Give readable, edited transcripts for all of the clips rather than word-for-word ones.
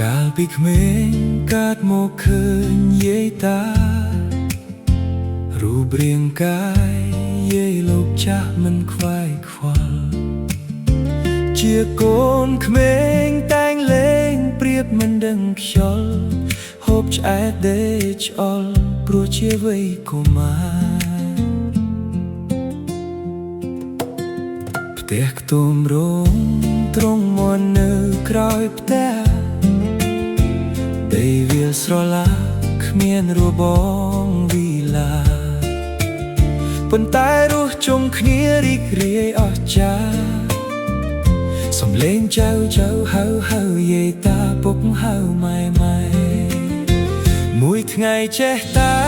កាលពីក្មេងកើតមកឃើញយាយតារូបរាងកាយយាយលោកចាស់មិនខ្វាយខ្វល់ជាកូនក្មេងតែងលេងប្រៀបមិនដឹងខ្យល់ហូបឆ្អែតដេកឆ្អល់ព្រោះជាវ័យកុមារផ្ទះខ្ទមរងទ្រង់មកនៅក្រោយផ្ទះដីវាលស្រឡះគ្មានរបងវិឡាប៉ុន្តែរស់ជុំគ្នារីករាយអស្ចារ្យសំលេងចៅហៅយាយតាពុកហៅម៉ែមួយថ្ងៃចេះតែ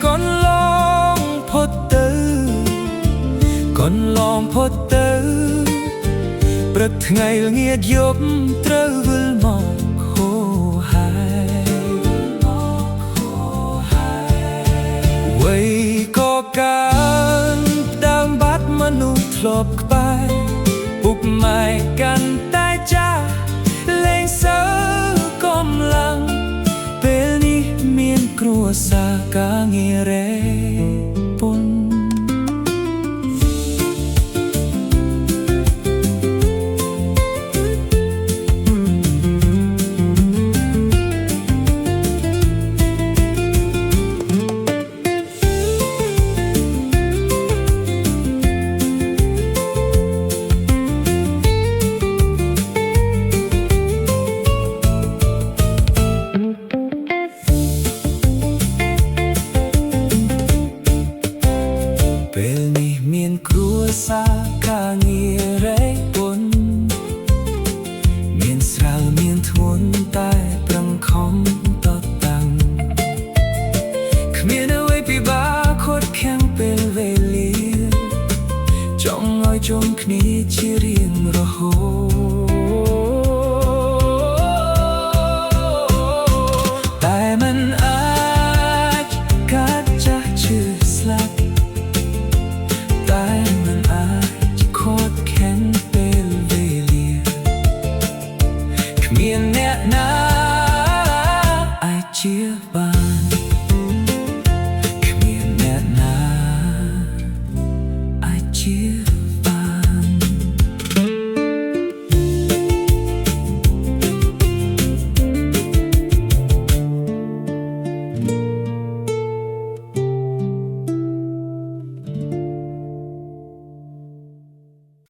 កូនឡងផុតទៅព្រឹកថ្ងៃល្ងាចយប់ត្រូវវិលមកហូរហើយវ័យក៏កើនដើមបាត់មនុស្សធ្លាប់ក្បែរពុកម៉ែកាន់តែចាស់លែងសូវកម្លាំងពេលនេះមានគ្រួសារការងាររេពន្ធពេលនេះមានគ្រួសារការងាររែកពុនមានស្រាលមានធ្ងន់តែប្រឹងខំតតាំងគ្មានអ្វីពិបាកខុតខាំងពេលវេលាចង់ឲ្យជុំគ្នាជារៀងរហូតតែมันអាចកាត់ចាស់ឈឺស្លាប់ពេលវេលាគ្មានអ្នកណា